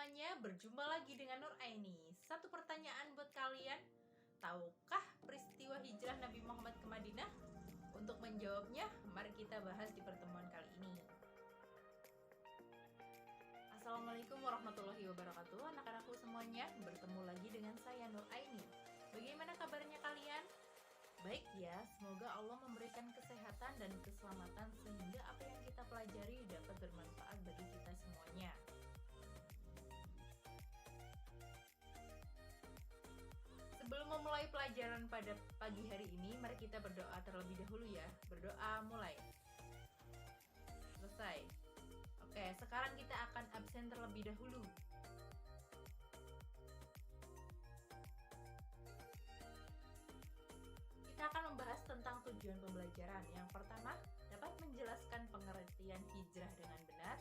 semuanya, berjumpa lagi dengan Nur Aini. Satu pertanyaan buat kalian, tahukah peristiwa hijrah Nabi Muhammad ke Madinah? Untuk menjawabnya, mari kita bahas di pertemuan kali ini. Assalamualaikum warahmatullahi wabarakatuh, anak-anakku semuanya. Bertemu lagi dengan saya Nur Aini. Bagaimana kabarnya kalian? Baik ya, semoga Allah memberikan kesehatan dan keselamatan sehingga apa yang kita pelajari dapat bermanfaat bagi kita semuanya. Sebelum memulai pelajaran pada pagi hari ini, mari kita berdoa terlebih dahulu ya. Berdoa mulai. Selesai. Oke, sekarang kita akan absen terlebih dahulu. Kita akan membahas tentang tujuan pembelajaran. Yang pertama, dapat menjelaskan pengertian hijrah dengan benar.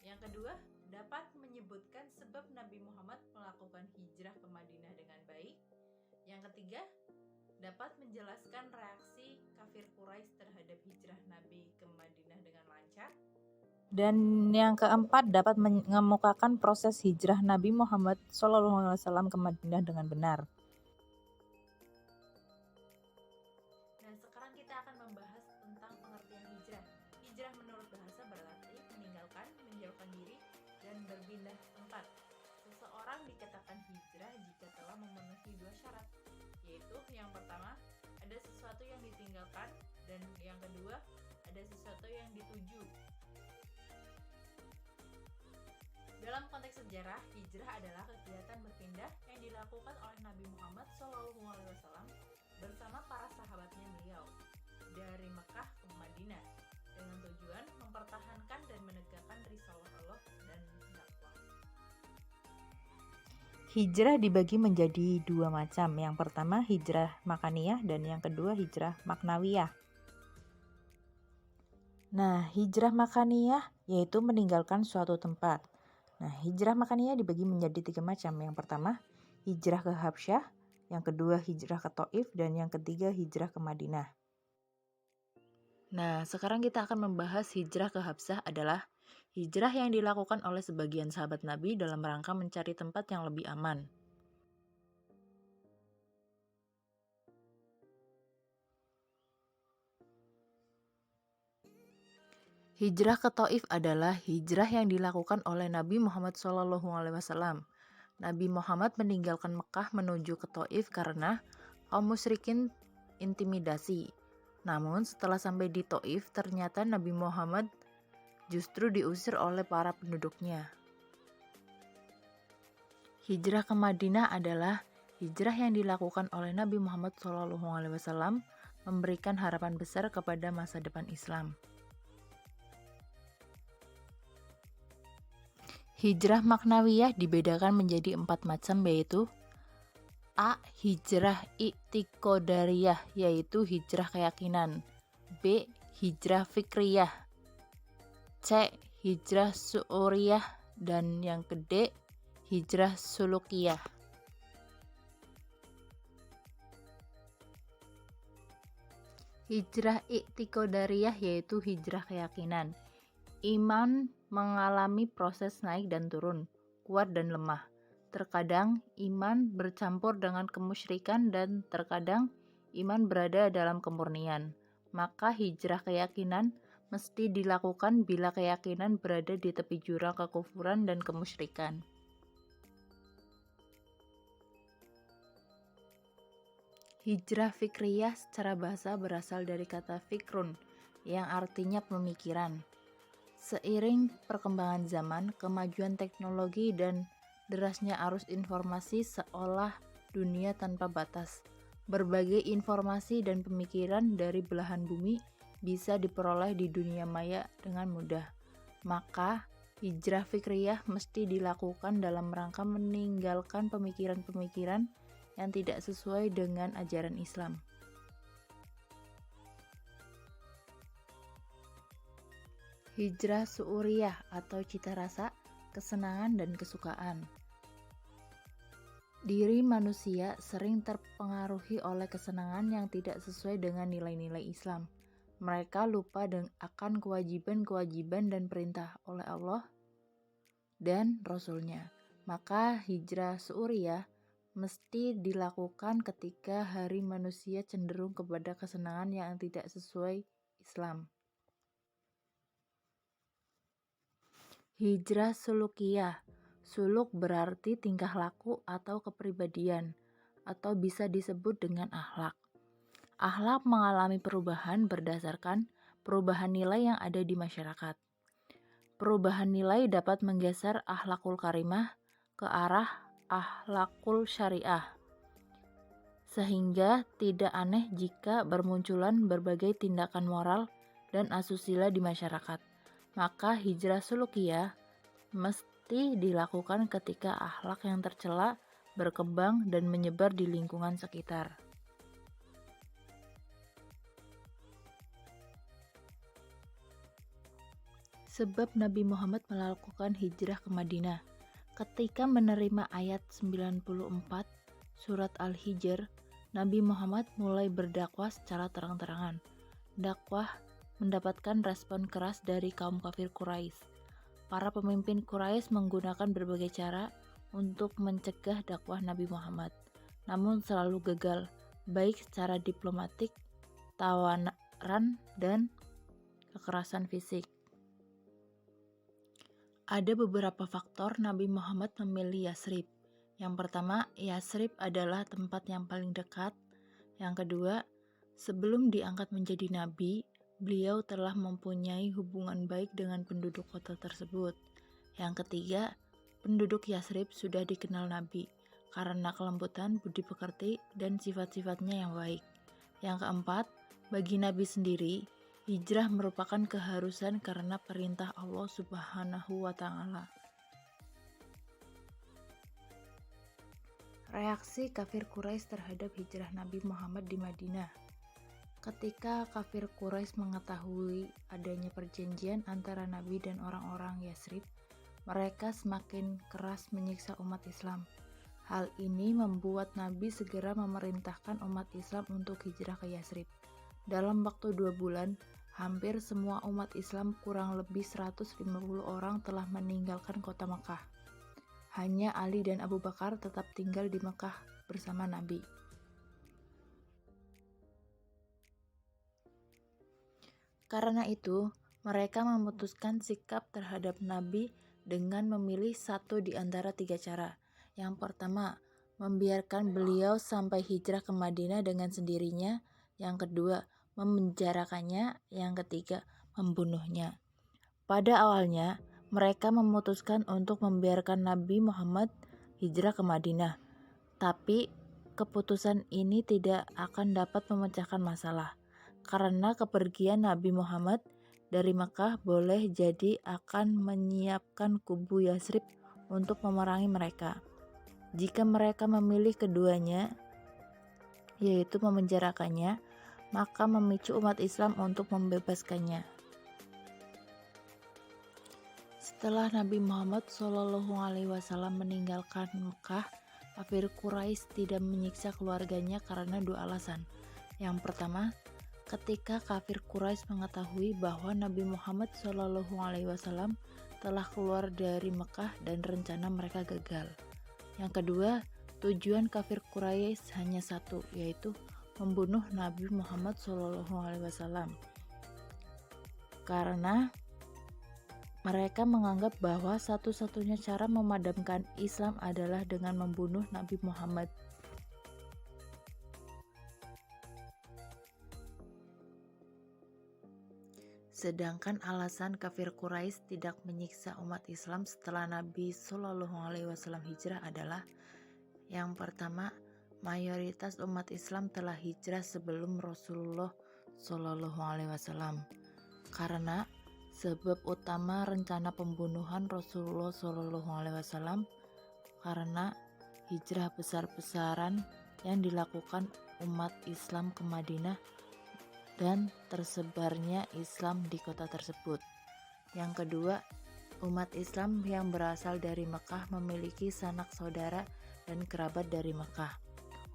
Yang kedua, dapat menyebutkan sebab Nabi Muhammad melakukan hijrah ke Madinah dengan baik. Yang ketiga, dapat menjelaskan reaksi kafir Quraisy terhadap hijrah Nabi ke Madinah dengan lancar. Dan yang keempat, dapat mengemukakan proses hijrah Nabi Muhammad SAW ke Madinah dengan benar. Nah, sekarang kita akan membahas tentang pengertian hijrah. Hijrah menurut bahasa berarti meninggalkan, menjauhkan diri, dan berpindah tempat. Seseorang dikatakan hijrah jika telah memenuhi dua syarat, yaitu yang pertama, ada sesuatu yang ditinggalkan, dan yang kedua, ada sesuatu yang dituju. Dalam konteks sejarah, hijrah adalah kegiatan berpindah yang dilakukan oleh Nabi Muhammad SAW bersama para sahabatnya beliau dari Mekah ke Madinah dengan tujuan mempertahankan dan menegakkan risalah Allah dan dakwah. Hijrah dibagi menjadi dua macam. Yang pertama hijrah makaniyah dan yang kedua hijrah maknawiyah. Nah, hijrah makaniyah yaitu meninggalkan suatu tempat. Nah, hijrah makaniyah dibagi menjadi tiga macam. Yang pertama hijrah ke Habsyah, yang kedua hijrah ke Taif, dan yang ketiga hijrah ke Madinah. Nah, sekarang kita akan membahas hijrah ke Habsyah adalah hijrah yang dilakukan oleh sebagian sahabat Nabi dalam rangka mencari tempat yang lebih aman. Hijrah ke Taif adalah hijrah yang dilakukan oleh Nabi Muhammad SAW. Nabi Muhammad meninggalkan Mekah menuju ke Taif karena kaum musyrikin intimidasi. Namun setelah sampai di Taif, ternyata Nabi Muhammad justru diusir oleh para penduduknya. Hijrah ke Madinah adalah hijrah yang dilakukan oleh Nabi Muhammad SAW memberikan harapan besar kepada masa depan Islam. Hijrah maknawiyah dibedakan menjadi 4 macam, yaitu A. Hijrah i'tiqodariyah, yaitu hijrah keyakinan. B. Hijrah fikriyah. C. Hijrah su'uriyah. Dan yang D. Hijrah sulukiyah. Hijrah i'tiqodariyah yaitu hijrah keyakinan. Iman mengalami proses naik dan turun, kuat dan lemah. Terkadang iman bercampur dengan kemusyrikan dan terkadang iman berada dalam kemurnian. Maka hijrah keyakinan mesti dilakukan bila keyakinan berada di tepi jurang kekufuran dan kemusyrikan. Hijrah fikriyah secara bahasa berasal dari kata fikrun yang artinya pemikiran. Seiring perkembangan zaman, kemajuan teknologi dan derasnya arus informasi seolah dunia tanpa batas. Berbagai informasi dan pemikiran dari belahan bumi bisa diperoleh di dunia maya dengan mudah. Maka, hijrah fikriyah mesti dilakukan dalam rangka meninggalkan pemikiran-pemikiran yang tidak sesuai dengan ajaran Islam. Hijrah su'uriyah atau cita rasa, kesenangan dan kesukaan. Diri manusia sering terpengaruhi oleh kesenangan yang tidak sesuai dengan nilai-nilai Islam. Mereka lupa akan kewajiban-kewajiban dan perintah oleh Allah dan Rasul-Nya. Maka hijrah su'uriyah mesti dilakukan ketika hari manusia cenderung kepada kesenangan yang tidak sesuai Islam. Hijrah sulukiyah. Suluk berarti tingkah laku atau kepribadian, atau bisa disebut dengan akhlak. Akhlak mengalami perubahan berdasarkan perubahan nilai yang ada di masyarakat. Perubahan nilai dapat menggeser akhlakul karimah ke arah akhlakul syariah. Sehingga tidak aneh jika bermunculan berbagai tindakan moral dan asusila di masyarakat. Maka hijrah sulukiyah mesti dilakukan ketika akhlak yang tercela berkembang dan menyebar di lingkungan sekitar. Sebab Nabi Muhammad melakukan hijrah ke Madinah. Ketika menerima ayat 94 surat Al-Hijr, Nabi Muhammad mulai berdakwah secara terang-terangan. Dakwah mendapatkan respon keras dari kaum kafir Quraisy. Para pemimpin Quraisy menggunakan berbagai cara untuk mencegah dakwah Nabi Muhammad, namun selalu gagal, baik secara diplomatik, tawaran, dan kekerasan fisik. Ada beberapa faktor Nabi Muhammad memilih Yasrib. Yang pertama, Yasrib adalah tempat yang paling dekat. Yang kedua, sebelum diangkat menjadi nabi, beliau telah mempunyai hubungan baik dengan penduduk kota tersebut. Yang ketiga, penduduk Yasrib sudah dikenal nabi karena kelembutan, budi pekerti, dan sifat-sifatnya yang baik. Yang keempat, bagi nabi sendiri, hijrah merupakan keharusan karena perintah Allah Subhanahu wa Ta'ala. Reaksi kafir Quraisy terhadap hijrah Nabi Muhammad di Madinah. Ketika kafir Quraisy mengetahui adanya perjanjian antara Nabi dan orang-orang Yasrib, mereka semakin keras menyiksa umat Islam. Hal ini membuat Nabi segera memerintahkan umat Islam untuk hijrah ke Yasrib. Dalam waktu 2 bulan, hampir semua umat Islam kurang lebih 150 orang telah meninggalkan kota Mekah. Hanya Ali dan Abu Bakar tetap tinggal di Mekah bersama Nabi. Karena itu, mereka memutuskan sikap terhadap Nabi dengan memilih satu di antara 3 cara. Yang pertama, membiarkan beliau sampai hijrah ke Madinah dengan sendirinya. Yang kedua, memenjarakannya. Yang ketiga, membunuhnya. Pada awalnya, mereka memutuskan untuk membiarkan Nabi Muhammad hijrah ke Madinah. Tapi, keputusan ini tidak akan dapat memecahkan masalah. Karena kepergian Nabi Muhammad dari Mekah boleh jadi akan menyiapkan kubu Yasrib untuk memerangi mereka. Jika mereka memilih keduanya, yaitu memenjarakannya, maka memicu umat Islam untuk membebaskannya. Setelah Nabi Muhammad SAW meninggalkan Mekah, kafir Quraisy tidak menyiksa keluarganya karena 2 alasan. Yang pertama, ketika kafir Quraisy mengetahui bahwa Nabi Muhammad SAW telah keluar dari Mekah dan rencana mereka gagal. Yang kedua, tujuan kafir Quraisy hanya satu, yaitu membunuh Nabi Muhammad SAW. Karena mereka menganggap bahwa satu-satunya cara memadamkan Islam adalah dengan membunuh Nabi Muhammad. Sedangkan alasan kafir Quraisy tidak menyiksa umat Islam setelah Nabi SAW hijrah adalah: yang pertama, mayoritas umat Islam telah hijrah sebelum Rasulullah SAW. Karena sebab utama rencana pembunuhan Rasulullah SAW karena hijrah besar-besaran yang dilakukan umat Islam ke Madinah dan tersebarnya Islam di kota tersebut. Yang kedua, umat Islam yang berasal dari Mekah memiliki sanak saudara dan kerabat dari Mekah.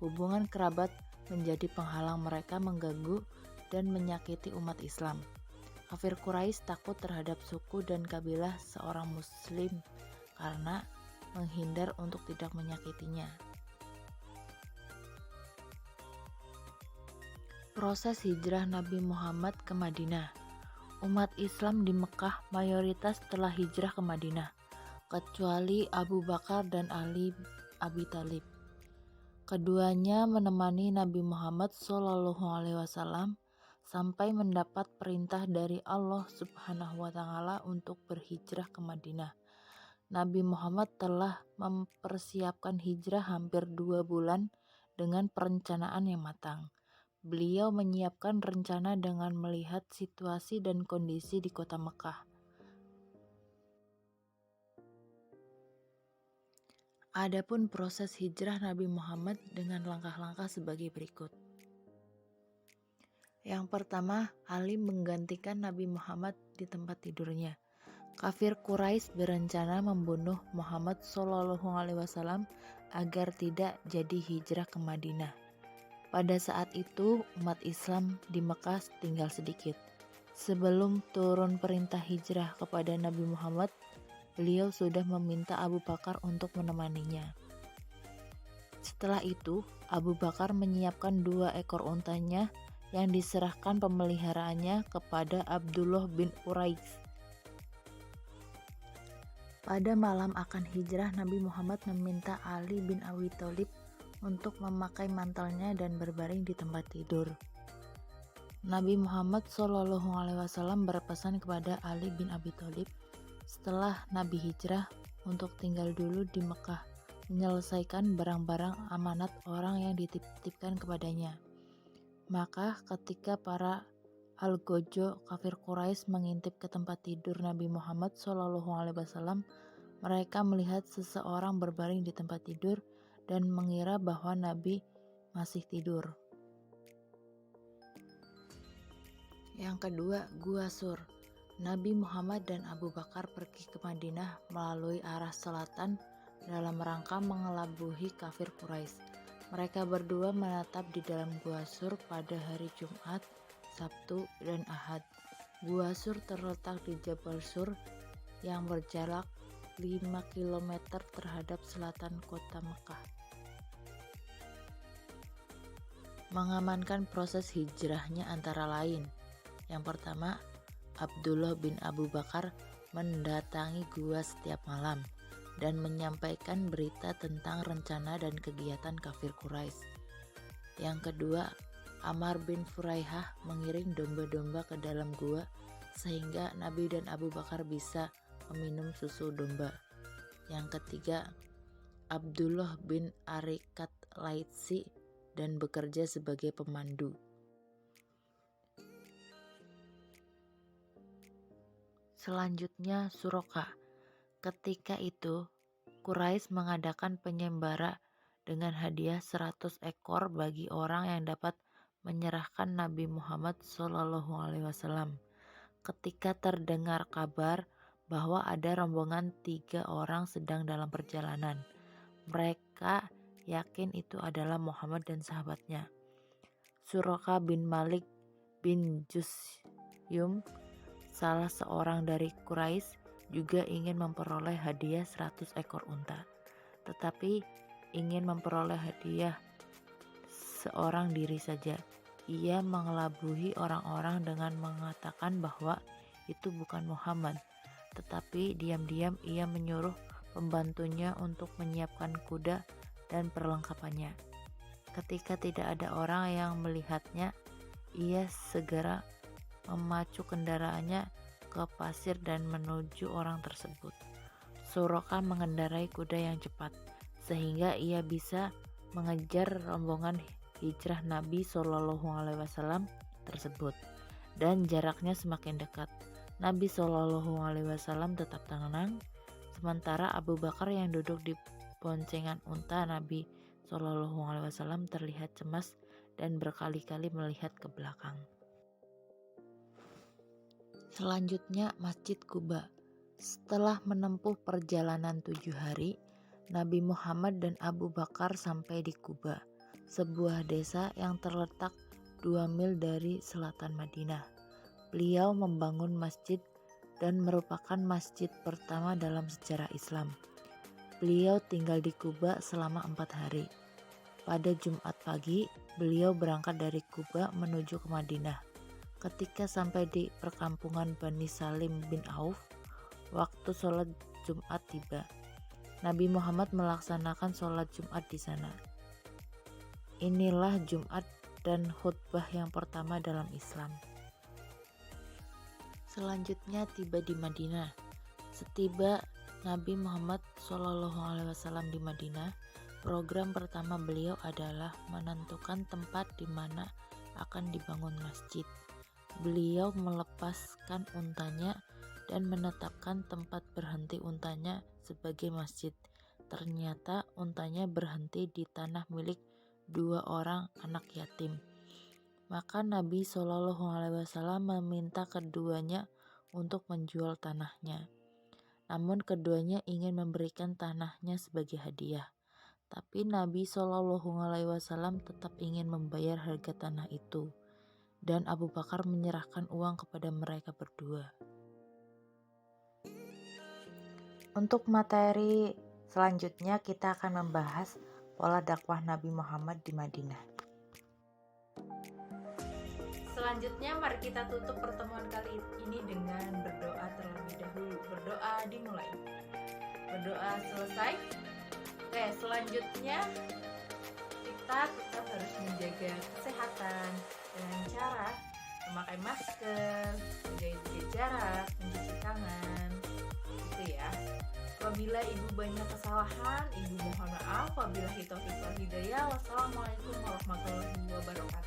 Hubungan kerabat menjadi penghalang mereka mengganggu dan menyakiti umat Islam. Kafir Quraisy takut terhadap suku dan kabilah seorang muslim karena menghindar untuk tidak menyakitinya. Proses hijrah Nabi Muhammad ke Madinah. Umat Islam di Mekah mayoritas telah hijrah ke Madinah, kecuali Abu Bakar dan Ali Abi Thalib. Keduanya menemani Nabi Muhammad SAW sampai mendapat perintah dari Allah Subhanahu wa Ta'ala untuk berhijrah ke Madinah. Nabi Muhammad telah mempersiapkan hijrah hampir 2 bulan dengan perencanaan yang matang. Beliau menyiapkan rencana dengan melihat situasi dan kondisi di kota Mekah. Adapun proses hijrah Nabi Muhammad dengan langkah-langkah sebagai berikut. Yang pertama, Ali menggantikan Nabi Muhammad di tempat tidurnya. Kafir Quraisy berencana membunuh Muhammad SAW agar tidak jadi hijrah ke Madinah. Pada saat itu, umat Islam di Mekah tinggal sedikit. Sebelum turun perintah hijrah kepada Nabi Muhammad, beliau sudah meminta Abu Bakar untuk menemaninya. Setelah itu, Abu Bakar menyiapkan 2 ekor untanya yang diserahkan pemeliharaannya kepada Abdullah bin Urais. Pada malam akan hijrah, Nabi Muhammad meminta Ali bin Abi Thalib untuk memakai mantelnya dan berbaring di tempat tidur. Nabi Muhammad SAW berpesan kepada Ali bin Abi Thalib setelah Nabi hijrah untuk tinggal dulu di Mekah, menyelesaikan barang-barang amanat orang yang dititipkan kepadanya. Maka ketika para Al-Gojo kafir Quraisy mengintip ke tempat tidur Nabi Muhammad SAW, mereka melihat seseorang berbaring di tempat tidur dan mengira bahwa Nabi masih tidur. Yang kedua, Gua Sur. Nabi Muhammad dan Abu Bakar pergi ke Madinah melalui arah selatan dalam rangka mengelabui kafir Quraisy. Mereka berdua menetap di dalam Gua Sur pada hari Jumat, Sabtu, dan Ahad. Gua Sur terletak di Jabal Sur yang berjarak 5 km terhadap selatan kota Mekah. Mengamankan proses hijrahnya antara lain. Yang pertama, Abdullah bin Abu Bakar mendatangi gua setiap malam dan menyampaikan berita tentang rencana dan kegiatan kafir Quraisy. Yang kedua, Ammar bin Furaihah mengiring domba-domba ke dalam gua sehingga Nabi dan Abu Bakar bisa meminum susu domba. Yang ketiga, Abdullah bin Arikat Laitsi dan bekerja sebagai pemandu. Selanjutnya, Suroka. Ketika itu, Quraisy mengadakan penyembara dengan hadiah 100 ekor bagi orang yang dapat menyerahkan Nabi Muhammad SAW. Ketika terdengar kabar bahwa ada rombongan 3 orang sedang dalam perjalanan, mereka yakin itu adalah Muhammad dan sahabatnya. Suroka bin Malik bin Jusyum, salah seorang dari Quraisy, juga ingin memperoleh hadiah 100 ekor unta, tetapi ingin memperoleh hadiah seorang diri saja. Ia mengelabui orang-orang dengan mengatakan bahwa itu bukan Muhammad, tetapi diam-diam ia menyuruh pembantunya untuk menyiapkan kuda dan perlengkapannya. Ketika tidak ada orang yang melihatnya, ia segera memacu kendaraannya ke pasir dan menuju orang tersebut. Suroka mengendarai kuda yang cepat sehingga ia bisa mengejar rombongan hijrah Nabi SAW tersebut, dan jaraknya semakin dekat. Nabi SAW tetap tenang, sementara Abu Bakar yang duduk di boncengan unta Nabi SAW terlihat cemas dan berkali-kali melihat ke belakang. Selanjutnya, Masjid Quba. Setelah menempuh perjalanan 7 hari, Nabi Muhammad dan Abu Bakar sampai di Quba, sebuah desa yang terletak 2 mil dari selatan Madinah. Beliau membangun masjid dan merupakan masjid pertama dalam sejarah Islam. beliau tinggal di Kuba selama 4 hari. Pada Jumat pagi, beliau berangkat dari Kuba menuju ke Madinah. Ketika sampai di perkampungan Bani Salim bin Auf, waktu sholat Jumat tiba. Nabi Muhammad melaksanakan sholat Jumat di sana. Inilah Jumat dan khutbah yang pertama dalam Islam. Selanjutnya tiba di Madinah. Setiba Nabi Muhammad SAW di Madinah, program pertama beliau adalah menentukan tempat di mana akan dibangun masjid. Beliau melepaskan untanya dan menetapkan tempat berhenti untanya sebagai masjid. Ternyata untanya berhenti di tanah milik 2 orang anak yatim. Maka Nabi SAW meminta keduanya untuk menjual tanahnya. Namun keduanya ingin memberikan tanahnya sebagai hadiah. Tapi Nabi SAW tetap ingin membayar harga tanah itu. Dan Abu Bakar menyerahkan uang kepada mereka berdua. Untuk materi selanjutnya kita akan membahas pola dakwah Nabi Muhammad di Madinah. Selanjutnya mari kita tutup pertemuan kali ini dengan berdoa terlebih dahulu. Berdoa dimulai. Berdoa selesai. Oke, selanjutnya kita tetap harus menjaga kesehatan dengan cara memakai masker, menjaga jarak, mencuci tangan, gitu ya. Apabila ibu banyak kesalahan, ibu mohon maaf. Wabillahi taufiq wal hidayah. Wassalamualaikum warahmatullahi wabarakatuh.